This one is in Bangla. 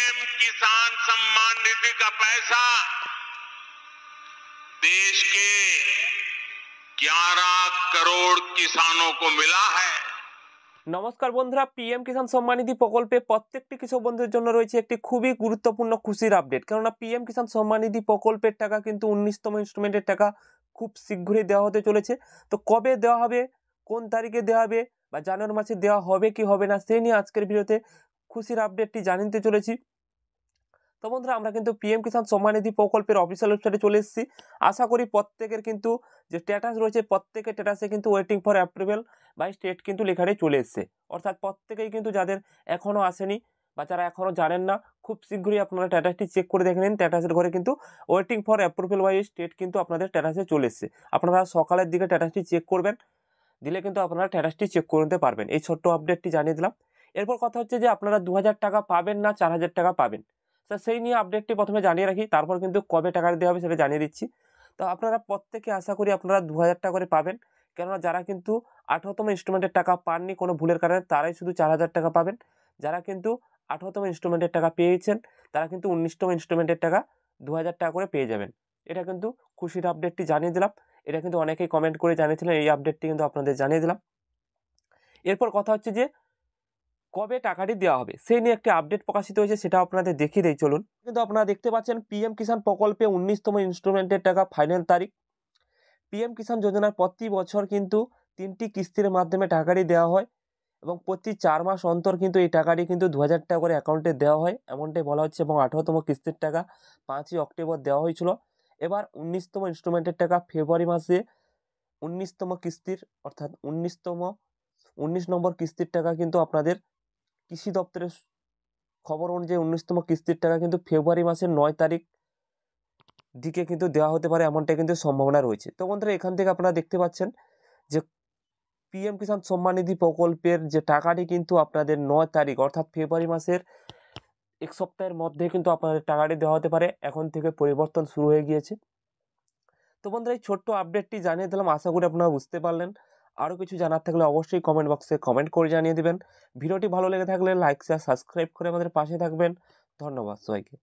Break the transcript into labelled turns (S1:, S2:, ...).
S1: पीएम किसान सम्मान निधि का पैसा देश के 11 करोड़ किसानों को मिला है।
S2: নমস্কার বন্ধুরা, পিএম কিষাণ সম্মান নিধি প্রকল্পে প্রত্যেকটি কৃষক বন্ধুদের জন্য রয়েছে একটি খুবই গুরুত্বপূর্ণ খুশির আপডেট। কেননা পিএম কিষাণ সম্মান নিধি প্রকল্পের টাকা কিন্তু 19তম ইনস্টলমেন্টের টাকা খুব শীঘ্রই দেওয়া হতে চলেছে। তো কবে দেওয়া হবে, কোন তারিখে দেওয়া হবে বা জানুয়ারি মাসে দেওয়া হবে কি হবে না, সেই নিয়ে আজকের ভিডিওতে খুশির আপডেটটি জানিয়ে চলেছি। তো বন্ধুরা, আমরা কিন্তু পিএম কিষাণ সম্মান নিধি প্রকল্পের অফিসিয়াল ওয়েবসাইটে চলে এসেছি। আশা করি প্রত্যেকের কিন্তু যে স্ট্যাটাস রয়েছে, প্রত্যেকের স্ট্যাটাসে কিন্তু waiting for approval by state কিন্তু লেখাটাই চলে এসেছে। অর্থাৎ প্রত্যেকেই কিন্তু যাদের এখনও আসেনি বা যারা এখনও জানেন না, খুব শীঘ্রই আপনারা স্ট্যাটাসটি চেক করে দেখে নিন। স্ট্যাটাসের ঘরে কিন্তু waiting for approval by state কিন্তু আপনাদের স্ট্যাটাসে চলে এসেছে। আপনারা সকালের দিকে স্ট্যাটাসটি চেক করবেন, দিলে কিন্তু আপনারা স্ট্যাটাসটি চেক করে নিতে পারবেন। এই ছোট্ট আপডেটটি জানিয়ে দিলাম। এরপর কথা হচ্ছে যে আপনারা 2000 টাকা পাবেন না 4000 টাকা পাবেন, স্যার সেই নিয়ে আপডেটটি প্রথমে জানিয়ে রাখি, তারপর কিন্তু কবে টাকা দেওয়া হবে সেটা জানিয়ে দিচ্ছি। তো আপনারা প্রত্যেকে আশা করি আপনারা 2000 টাকা করে পাবেন। কেননা যারা কিন্তু 18তম ইনস্টলমেন্টের টাকা পাননি কোনো ভুলের কারণে, তারাই শুধু 4000 টাকা পাবেন। যারা কিন্তু 18তম ইনস্টলমেন্টের টাকা পেয়েছেন, তারা কিন্তু 19তম ইনস্টলমেন্টের টাকা 2000 টাকা করে পেয়ে যাবেন। এটা কিন্তু খুশির আপডেটটি জানিয়ে দিলাম। এটা কিন্তু অনেকেই কমেন্ট করে জানিয়েছিলেন, এই আপডেটটি কিন্তু আপনাদের জানিয়ে দিলাম। এরপর কথা হচ্ছে যে কবে টাকাটি দেওয়া হবে সেই নিয়ে একটি আপডেট প্রকাশিত হয়েছে, সেটা আপনাদের দেখিয়ে দেই চলুন। কিন্তু আপনারা দেখতে পাচ্ছেন পিএম কিষাণ প্রকল্পে 19তম ইনস্টলমেন্টের টাকা ফাইনাল তারিখ। পিএম কিষাণ যোজনার প্রতি বছর কিন্তু 3টি কিস্তির মাধ্যমে টাকাটি দেওয়া হয় এবং প্রতি 4 মাস অন্তর কিন্তু এই টাকাটি কিন্তু 2000 টাকা করে অ্যাকাউন্টে দেওয়া হয়, এমনটাই বলা হচ্ছে। এবং 18তম কিস্তির টাকা 5ই অক্টোবর দেওয়া হয়েছিল। এবার 19তম ইনস্টলমেন্টের টাকা ফেব্রুয়ারি মাসে 19তম কিস্তির অর্থাৎ 19 নম্বর কিস্তির টাকা কিন্তু আপনাদের কৃষি দপ্তরের খবর অনুযায়ী 19তম কিস্তির টাকা কিন্তু ফেব্রুয়ারি মাসের 9 তারিখ দিকে কিন্তু দেওয়া হতে পারে, এমনটা কিন্তু সম্ভাবনা রয়েছে। তো বন্ধুরা, এখান থেকে আপনারা দেখতে পাচ্ছেন যে পিএম কিষাণ সম্মান নিধি প্রকল্পের যে টাকাটি কিন্তু আপনাদের 9 তারিখ অর্থাৎ ফেব্রুয়ারি মাসের এক সপ্তাহের মধ্যে কিন্তু আপনাদের টাকাটি দেওয়া হতে পারে। এখন থেকে পরিবর্তন শুরু হয়ে গিয়েছে। তো বন্ধুরা, এই ছোট্ট আপডেটটি জানিয়ে দিলাম, আশা করি আপনারা বুঝতে পারলেন। আরও কিছু জানার থাকলে অবশ্যই কমেন্ট বক্সে কমেন্ট করে জানিয়ে দেবেন। ভিডিওটি ভালো লেগে থাকলে লাইক শেয়ার সাবস্ক্রাইব করে আমাদের পাশে থাকবেন। ধন্যবাদ সবাইকে।